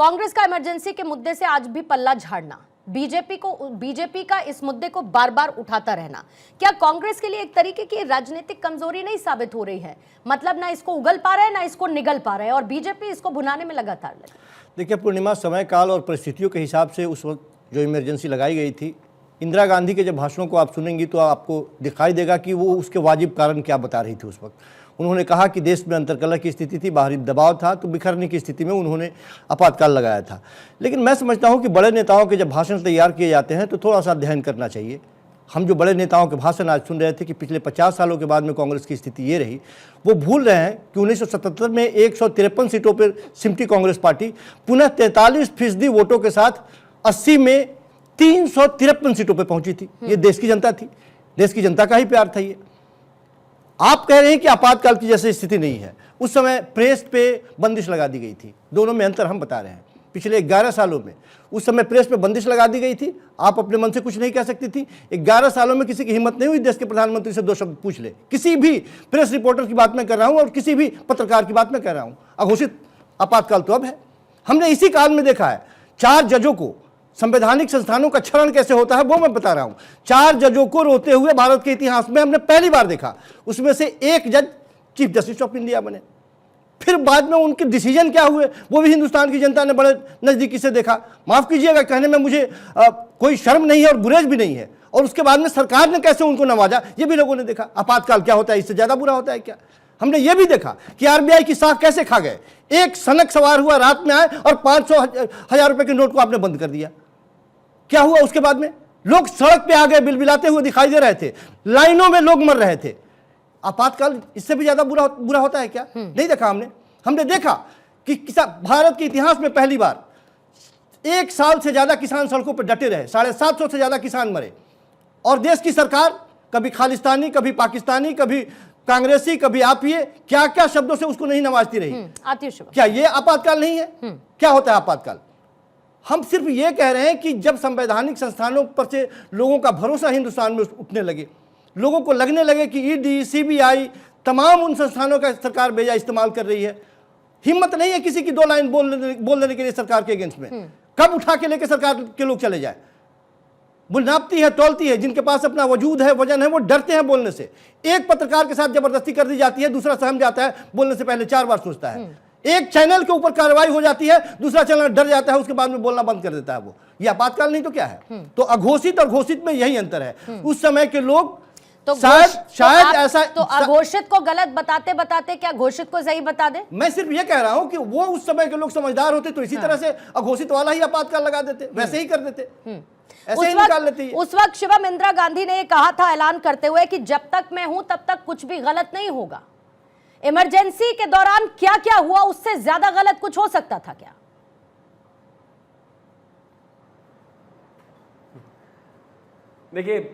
कांग्रेस का इमरजेंसी के मुद्दे से आज भी पल्ला झाड़ना, बीजेपी का इस मुद्दे को बार बार उठाता रहना, क्या कांग्रेस के लिए एक तरीके की राजनीतिक कमजोरी नहीं साबित हो रही है? मतलब ना इसको उगल पा रहे हैं, ना इसको निगल पा रहे हैं, और बीजेपी इसको भुनाने में लगातार लगी। देखिए पूर्णिमा, समय काल और परिस्थितियों के हिसाब से उस वक्त जो इमरजेंसी लगाई गई थी, इंदिरा गांधी के जब भाषणों को आप सुनेंगी तो आपको दिखाई देगा कि वो उसके वाजिब कारण क्या बता रही थी। उस वक्त उन्होंने कहा कि देश में अंतर्कलह की स्थिति थी, बाहरी दबाव था, तो बिखरने की स्थिति में उन्होंने आपातकाल लगाया था। लेकिन मैं समझता हूं कि बड़े नेताओं के जब भाषण तैयार किए जाते हैं तो थोड़ा सा अध्ययन करना चाहिए। हम जो बड़े नेताओं के भाषण आज सुन रहे थे कि पिछले 50 सालों के बाद में कांग्रेस की स्थिति ये रही, वो भूल रहे हैं कि 1977 में 153 सीटों पर सिमटी कांग्रेस पार्टी पुनः 43% वोटों के साथ 80 में 353 सीटों पर पहुंची थी। ये देश की जनता थी, देश की जनता का ही प्यार था। ये आप कह रहे हैं कि आपातकाल की जैसी स्थिति नहीं है। उस समय प्रेस पे बंदिश लगा दी गई थी, दोनों में अंतर हम बता रहे हैं। पिछले 11 सालों में उस समय प्रेस पे बंदिश लगा दी गई थी, आप अपने मन से कुछ नहीं कह सकती थी। 11 सालों में किसी की हिम्मत नहीं हुई देश के प्रधानमंत्री से 2 शब्द पूछ ले। किसी भी प्रेस रिपोर्टर की बात मैं कर रहा हूं और किसी भी पत्रकार की बात मैं कह रहा हूं। अघोषित आपातकाल तो अब है। हमने इसी काल में देखा है 4 जजों को, संवैधानिक संस्थानों का क्षरण कैसे होता है वो मैं बता रहा हूं। 4 जजों को रोते हुए भारत के इतिहास में हमने पहली बार देखा। उसमें से एक जज चीफ जस्टिस ऑफ इंडिया बने। फिर बाद में उनके डिसीजन क्या हुए वो भी हिंदुस्तान की जनता ने बड़े नजदीकी से देखा। माफ कीजिएगा, कहने में मुझे कोई शर्म नहीं है और गुरेज भी नहीं है। और उसके बाद में सरकार ने कैसे उनको नवाजा ये भी लोगों ने देखा। आपातकाल क्या होता है, इससे ज्यादा बुरा होता है क्या? हमने ये भी देखा कि आरबीआई की साख कैसे खा गए। एक सनक सवार हुआ, रात में आए और 500,000 रुपए के नोट को आपने बंद कर दिया। क्या हुआ उसके बाद में? लोग सड़क पे आ गए, बिलबिलाते हुए दिखाई दे रहे थे, लाइनों में लोग मर रहे थे। आपातकाल इससे भी ज्यादा बुरा होता है क्या? नहीं देखा हमने देखा कि भारत के इतिहास में पहली बार 1 साल से ज्यादा किसान सड़कों पर डटे रहे, 750 से ज्यादा किसान मरे, और देश की सरकार कभी खालिस्तानी, कभी पाकिस्तानी, कभी कांग्रेसी, कभी आप ये क्या क्या शब्दों से उसको नहीं नवाजती रही। क्या ये आपातकाल नहीं है? क्या होता है आपातकाल? हम सिर्फ ये कह रहे हैं कि जब संवैधानिक संस्थानों पर से लोगों का भरोसा हिंदुस्तान में उठने लगे, लोगों को लगने लगे कि ईडी, सीबीआई, तमाम उन संस्थानों का सरकार बेजा इस्तेमाल कर रही है, हिम्मत नहीं है किसी की 2 लाइन बोल देने के लिए सरकार के अगेंस्ट में। कब उठा के लेके सरकार के लोग चले जाए? वो नापती है, तौलती है, जिनके पास अपना वजूद है, वजन है, वो डरते हैं बोलने से। एक पत्रकार के साथ जबरदस्ती कर दी जाती है, दूसरा सहम जाता है, बोलने से पहले 4 बार सोचता है। एक चैनल के ऊपर कार्रवाई हो जाती है, दूसरा चैनल डर जाता है, उसके बाद में बोलना बंद कर देता है। वो ये आपातकाल नहीं तो क्या है? तो अघोषित और घोषित में यही अंतर है। उस समय के लोग तो शायद ऐसा तो अघोषित को गलत बताते बताते क्या घोषित को सही बता दे? मैं सिर्फ ये कह रहा हूं कि वो उस समय के लोग समझदार होते तो इसी तरह से अघोषित वाला ही आपातकाल लगा देते, वैसे ही कर देते, ऐसे ही निकाल लेते। उस वक्त शिवम, इंदिरा गांधी ने कहा था ऐलान करते हुए कि जब तक मैं हूं तब तक कुछ भी गलत नहीं होगा। इमरजेंसी के दौरान क्या क्या हुआ, उससे ज्यादा गलत कुछ हो सकता था क्या? देखिए,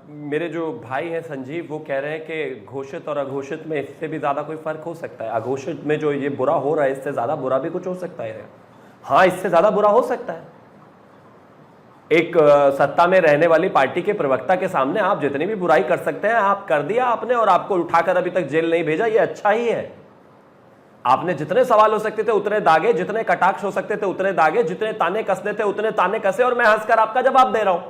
मेरे जो भाई हैं संजीव, वो कह रहे हैं कि घोषित और अघोषित में इससे भी ज्यादा कोई फर्क हो सकता है। अघोषित में जो ये बुरा हो रहा है, इससे ज्यादा बुरा भी कुछ हो सकता है। हाँ, इससे ज्यादा बुरा हो सकता है। एक सत्ता में रहने वाली पार्टी के प्रवक्ता के सामने आप जितनी भी बुराई कर सकते हैं, आप कर दिया आपने, और आपको उठाकर अभी तक जेल नहीं भेजा, ये अच्छा ही है। आपने जितने सवाल हो सकते थे उतने दागे, जितने कटाक्ष हो सकते थे उतने दागे, जितने ताने कसने थे उतने ताने कसे, और मैं हंसकर आपका जवाब दे रहा हूं।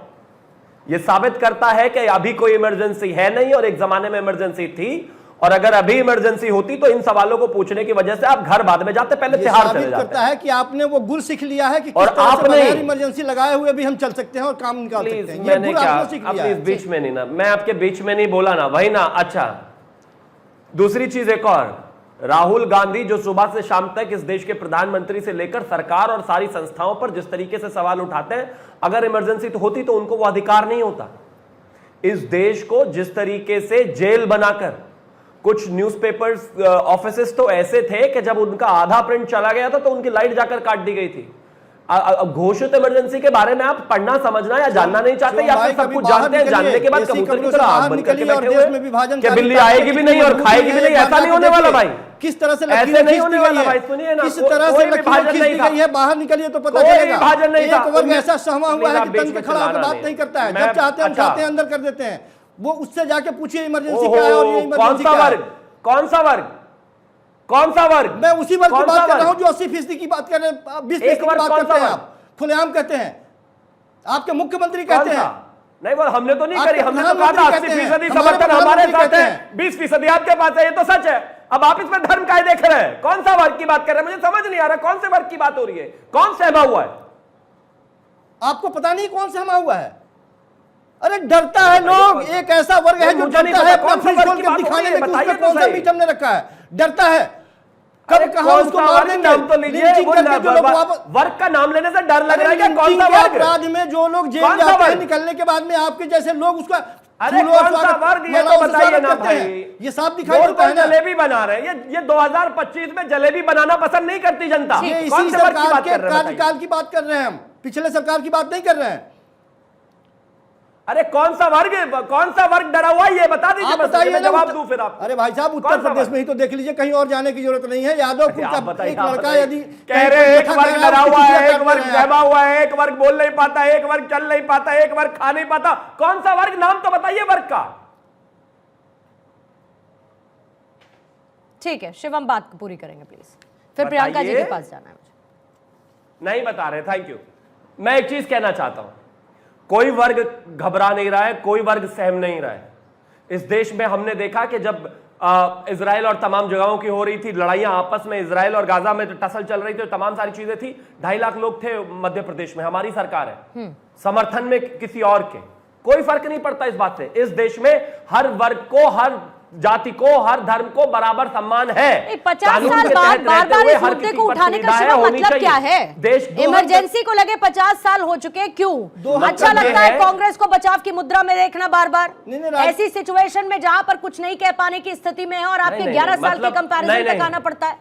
यह साबित करता है कि अभी कोई इमरजेंसी है नहीं, और एक जमाने में इमरजेंसी थी। और अगर अभी इमरजेंसी होती तो इन सवालों को पूछने की वजह से आप घर बाद में जाते, पहले तिहाड़ चले जाते। करता है कि आपने वो गुर सीख लिया है कि और आपने इमरजेंसी लगाए हुए भी हम चल सकते हैं और काम निकाल सकते हैं। मैंने क्या, अपने इस बीच में नहीं ना, मैं आपके बीच में नहीं बोला ना, वही ना। अच्छा, दूसरी चीज एक और, राहुल गांधी जो सुबह से शाम तक इस देश के प्रधानमंत्री से लेकर सरकार और सारी संस्थाओं पर जिस तरीके से सवाल उठाते हैं, अगर इमरजेंसी तो होती तो उनको वो अधिकार नहीं होता। इस देश को जिस तरीके से जेल बनाकर, कुछ न्यूज़पेपर्स ऑफिसेस तो ऐसे थे कि जब उनका आधा प्रिंट चला गया था तो उनकी लाइट जाकर काट दी गई थी। घोषित इमरजेंसी के बारे में आप पढ़ना, समझना या जानना नहीं चाहते, या फिर सब कुछ जानते हैं, जानने के बाद कबूतर की तरह आग बंद करके बैठे हुए कि बिल्ली आएगी भी नहीं और खाएगी भी नहीं। ऐसा नहीं होने वाला भाई, किस तरह से ऐसे नहीं होने वाला भाई। सुनिए ना, किस तरह से विभाजन नहीं था, बाहर निकलिए तो पता चलेगा। विभाजन नहीं था, एक वर्ग ऐसा सहमा हुआ है कि तन के खड़ा होकर बात नहीं करता है, जब चाहते हैं हम चाहते हैं अंदर कर देते हैं। वो उससे जाके पूछिए इमरजेंसी क्या है और ये इमरजेंसी क्या है। कौन सा वर्ग? कौन सा वर्ग? मैं उसी वर्ग की कौन सा बात कर रहा वर्ग? हूं जो 80% की बात कर रहे हैं, 20% एक की वर्ग बात कौन करते सा हैं वर्ग? आप, खुलेआम कहते हैं, आपके मुख्यमंत्री कौन कहते सा? हैं। नहीं, वो हमने तो नहीं आपके करी, हमने तो कहा था प्रधानमंत्री कहते हैं, 80% हमारे समर्थन हमारे प्रधानमंत्री साथ कहते है, हैं। 20% आपके पास है, ये तो सच है। अब आप इसमें धर्म का देख रहे हैं, कौन सा वर्ग की बात कर रहे हैं? मुझे समझ नहीं आ रहा कौन से वर्ग की बात हो रही है, कौन सहमा हुआ है? आपको पता नहीं कौन सहमा हुआ है? अरे डरता है लोग, एक ऐसा वर्ग है जो मुझे नहीं डरता पता है अपना कौन सा फ्रिज वर्ग खोल की के बात हो दिखाने रही है, में कि बताइए उसका तो कौन सा सही। मीट हमने रखा है, डरता है। अरे कब कहा कौन उसको सा मार वर्ग देंगे, नाम तो लीजिए, लिंचिंग वो करके जो लोग वापस, वर्ग का नाम लेने से डर लग रहा है क्या? कौन लिंचिंग सा के वर्ग? अपराध में जो लोग जेल कौन सा जाते हैं, वर्ग? निकलने के बाद में आपके जैसे लोग उसका अरे फूलों कौन सा स्वागत, वर्ग, ये मालाओं तो से बताइए स्वागत ना करते हैं। भाई। ये साफ दिखाई वोट देता पर है ना। जलेबी बना रहे हैं, ये 2025 में जलेबी बनाना पसंद नहीं करती जनता। ये कौन इसी से वर्ग की सरकार बात के कर रहे हैं? बताइए। कार्यकाल की बात कर रहे हैं हम, पिछले सरकार की बात नहीं कर रहे हैं। अरे कौन सा वर्ग डरा हुआ है, ये बता दीजिए, आप बस बताइए मैं ना, जवाब दूं फिर आप। अरे भाई साहब, उत्तर कौन सा प्रदेश वर्ग? में ही तो देख लीजिए, कहीं और जाने की जरूरत नहीं है। यादव कुल आप का बताइए, एक आप लड़का बताइए। यदि कह रहे हैं एक कथा वर्ग कह रहा डरा है, हुआ उसकी है, पूजा एक कर वर्ग रहे हैं आप। सहमा हुआ है, एक वर्ग बोल नहीं पाता, एक वर्ग चल नहीं पाता, एक वर्ग खा नहीं पाता। कौन सा वर्ग, नाम तो बताइए वर्ग का। ठीक है शिवम, बात पूरी करेंगे प्लीज, फिर प्रियंका जी के पास जाना है मुझे। नहीं बता रहे, थैंक यू। मैं एक चीज कहना चाहता हूं, कोई वर्ग घबरा नहीं रहा है, कोई वर्ग सहम नहीं रहा है। इस देश में हमने देखा कि जब इजराइल और तमाम जगहों की हो रही थी लड़ाइयां, आपस में इजराइल और गाजा में टसल चल रही थी, तमाम सारी चीजें थी, 2.5 लाख लोग थे मध्य प्रदेश में, हमारी सरकार है, समर्थन में किसी और के, कोई फर्क नहीं पड़ता इस बात से। इस देश में हर वर्ग को, हर जाति को, हर धर्म को बराबर सम्मान है। 50 साल बाद बार बार इस मुद्दे को उठाने का शिवम मतलब क्या है? इमरजेंसी को लगे 50 साल हो चुके, क्यों? अच्छा लगता है कांग्रेस को बचाव की मुद्रा में देखना बार बार, ऐसी सिचुएशन में जहां पर कुछ नहीं कह पाने की स्थिति में है और आपके 11 साल के कंपैरिजन तक आना पड़ता है।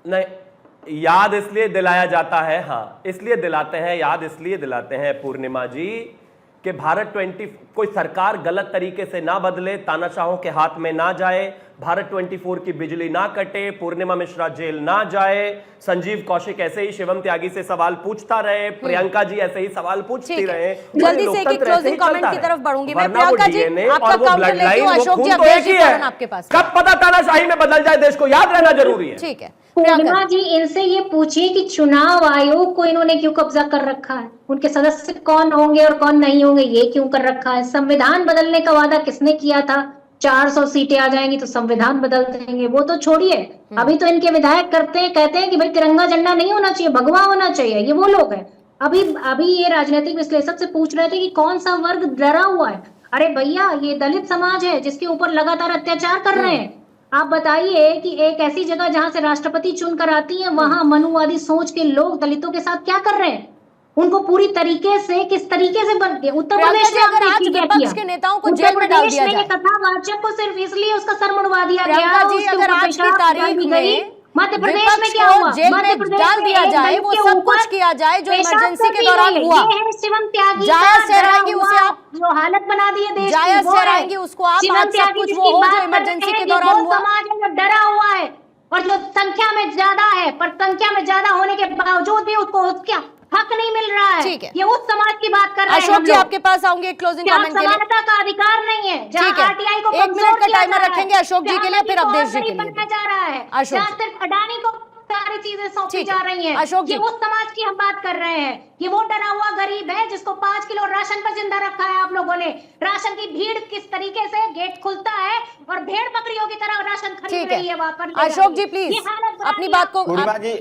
नहीं, याद इसलिए दिलाया जाता है, हाँ इसलिए दिलाते हैं, याद इसलिए दिलाते हैं पूर्णिमा जी कि भारत 20 कोई सरकार गलत तरीके से ना बदले, तानाशाहों के हाथ में ना जाए, भारत 24 की बिजली ना कटे, पूर्णिमा मिश्रा जेल ना जाए, संजीव कौशिक ऐसे ही शिवम त्यागी से सवाल पूछता रहे, प्रियंका जी ऐसे ही सवाल पूछती रहे। जल्दी से एक क्लोजिंग कमेंट की तरफ बढ़ूंगी मैं। प्रियंका जी आपका काउंटर लेती हूं, अशोक जी अवधेश जी फौरन आपके पास। कब पता तानाशाही में बदल जाए देश को, याद रहना जरूरी है। ठीक है पूर्णिमा जी, इनसे ये पूछिए कि चुनाव आयोग को इन्होंने क्यों कब्जा कर रखा है, उनके सदस्य कौन होंगे और कौन नहीं होंगे ये क्यों कर रखा है, संविधान बदलने का वादा किसने किया था, 400 सीटें आ जाएंगी तो संविधान बदल देंगे, वो तो छोड़िए। अभी तो इनके विधायक करते हैं, कहते हैं कि भाई तिरंगा झंडा नहीं होना चाहिए, भगवा होना चाहिए, ये वो लोग हैं। अभी ये राजनीतिक विश्लेषक से पूछ रहे थे कि कौन सा वर्ग डरा हुआ है। अरे भैया, ये दलित समाज है जिसके ऊपर लगातार अत्याचार कर रहे हैं। आप बताइए कि एक ऐसी जगह जहां से राष्ट्रपति चुनकर आती है, वहां मनुवादी सोच के लोग दलितों के साथ क्या कर रहे हैं, उनको पूरी तरीके से किस तरीके से बन गए। उत्तर प्रदेश में अगर आज विपक्ष के नेताओं को जेल में डाल दिया जाए, कथावाचक को सिर्फ इसलिए उसका सर मुड़वा दिया गया, जी अगर आज की तारीख में मध्य प्रदेश में क्या हुआ, जेल में डाल दिया जाए, वो सब कुछ किया जाए जो इमरजेंसी के दौरान हुआ, शिवम त्यागी जायज ठहराएंगी उसे आप, जो हालत बना दी है देश की, जायज ठहराएंगी उसको आप, आज सब कुछ वो हो जो इमरजेंसी के दौरान हुआ। समाज है जो डरा हुआ है और जो संख्या में ज्यादा है, पर संख्या में ज्यादा होने के बावजूद भी उसको क्या हक नहीं मिल रहा है। ठीक है, ये उस समाज की बात कर रहे हैं। अशोक जी आपके पास आऊंगे क्लोजिंग कमेंट के लिए। समानता का अधिकार नहीं है, ठीक है, आरटीआई को 1 मिनट का टाइमर रखेंगे अशोक जी के लिए, फिर अवधेश जी के लिए बनने जा रहा है, अशोक सिर्फ अडानी को सारी चीजें सौंपी जा रही हैं। अशोक जी, ये उस समाज की हम बात कर रहे हैं, ये वो डरा हुआ गरीब है जिसको 5 किलो राशन पर जिंदा रखा है आप लोगों ने। राशन की भीड़ किस तरीके से गेट खुलता है और भेड़ बकरियों की तरह राशन खरीद रही है वहां पर। अशोक जी प्लीज अपनी बात को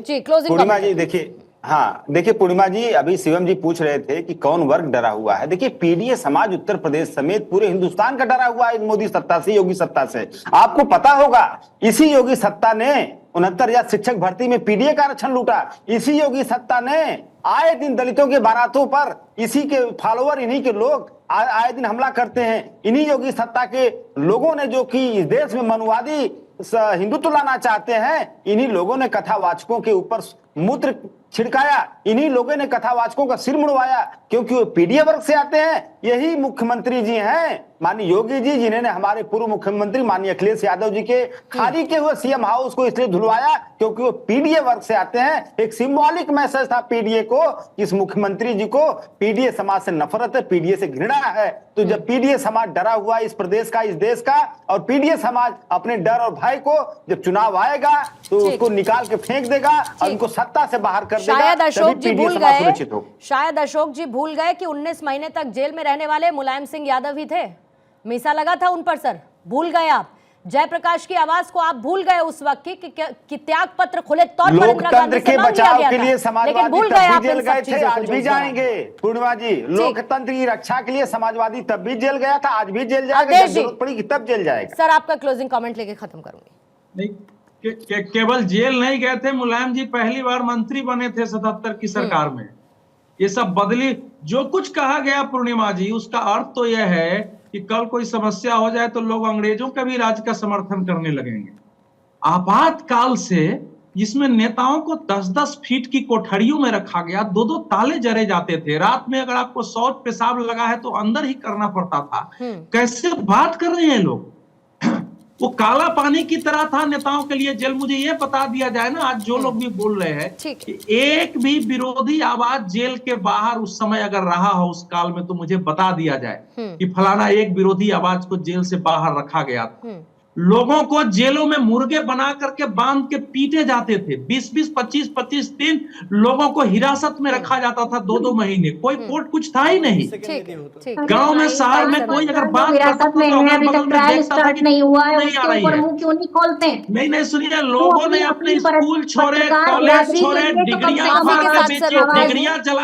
जी क्लोजिंग। पूर्णिमा जी देखिए, हाँ देखिए पूर्णिमा जी, अभी शिवम जी पूछ रहे थे कि कौन वर्ग डरा हुआ है। देखिए पीडीए समाज उत्तर प्रदेश समेत पूरे हिंदुस्तान का डरा हुआ है मोदी सत्ता से, योगी सत्ता से। आपको पता होगा इसी योगी सत्ता ने 69,000 शिक्षक भर्ती में पीडीए का आरक्षण लूटा। इसी योगी सत्ता ने आए दिन दलितों के बारातों पर इसी के फॉलोअर, इन्हीं के लोग आए दिन हमला करते हैं। इन्हीं योगी सत्ता के लोगों ने, जो कि इस देश में मनुवादी हिंदुत्व लाना चाहते हैं, इन्हीं लोगों ने कथावाचकों के ऊपर मूत्र छिड़काया, इन्हीं लोगों ने कथावाचकों का सिर मुड़वाया, क्योंकि वो पीडीए वर्ग से आते हैं। यही मुख्यमंत्री जी हैं माननीय योगी जी, जिन्होंने हमारे पूर्व मुख्यमंत्री माननीय अखिलेश यादव जी के खाली के हुए सीएम हाउस को इसलिए धुलवाया क्योंकि वो पीडीए वर्ग से आते हैं। एक सिंबॉलिक मैसेज था पीडीए को, इस मुख्यमंत्री जी को पीडीए समाज से नफरत है, पीडीए से घृणा है। तो जब पीडीए समाज डरा हुआ इस प्रदेश का, इस देश का, और पीडीए समाज अपने डर और भय को जब चुनाव आएगा तो उसको निकाल के फेंक देगा और उनको सत्ता से बाहर कर देगा। शायद अशोक जी भूल गए, सुरक्षित हो। शायद अशोक जी भूल गए कि 19 महीने तक जेल में रहने वाले मुलायम सिंह यादव ही थे। मीसा लगा था उन पर सर, भूल गए आप। जयप्रकाश की आवाज को आप भूल गए उस वक्त कि त्याग पत्र खुले तौर पर इंदिरा गांधी से मांग लिया गया था, लेकिन भूल गए आप इन सब चीजों को। आज भी जाएंगे पूर्णिमा जी, लोकतंत्र की रक्षा के लिए समाजवादी तब भी जेल गया था, आज भी जेल जाएगा, जब जरूरत पड़ेगी तब जेल जाएगा। सर आपका क्लोजिंग कमेंट लेके खत्म करूंगी। नहीं, केवल जेल नहीं गए थे, मुलायम जी पहली बार मंत्री बने थे 77 की सरकार में। ये सब बदली, जो कुछ कहा गया पूर्णिमा जी, उसका अर्थ तो यह है कि कल कोई समस्या हो जाए तो लोग अंग्रेजों के भी राज का समर्थन करने लगेंगे। आपातकाल से जिसमें नेताओं को 10-10 फीट की कोठरियों में रखा गया, 2-2 ताले जरे जाते थे, रात में अगर आपको शौच पेशाब लगा है तो अंदर ही करना पड़ता था। कैसे बात कर रहे हैं लोग, वो काला पानी की तरह था नेताओं के लिए जेल। मुझे ये बता दिया जाए ना, आज जो लोग भी बोल रहे हैं कि एक भी विरोधी आवाज जेल के बाहर उस समय अगर रहा हो उस काल में, तो मुझे बता दिया जाए कि फलाना एक विरोधी आवाज को जेल से बाहर रखा गया था। लोगों को जेलों में मुर्गे बना करके बांध के पीटे जाते थे, 20-20, 25-25 दिन लोगों को हिरासत में रखा जाता था, 2-2 महीने। कोई कोर्ट कुछ था ही नहीं। गांव में, शहर में कोई अगर बात हिरासत में है, अभी तक ट्रायल स्टार्ट नहीं हुआ है, उसके ऊपर मुंह क्यों नहीं खोलते? नहीं सुनिए, लोगों ने अपने स्कूल छोड़े, कॉलेज छोड़े, डिग्रियां चला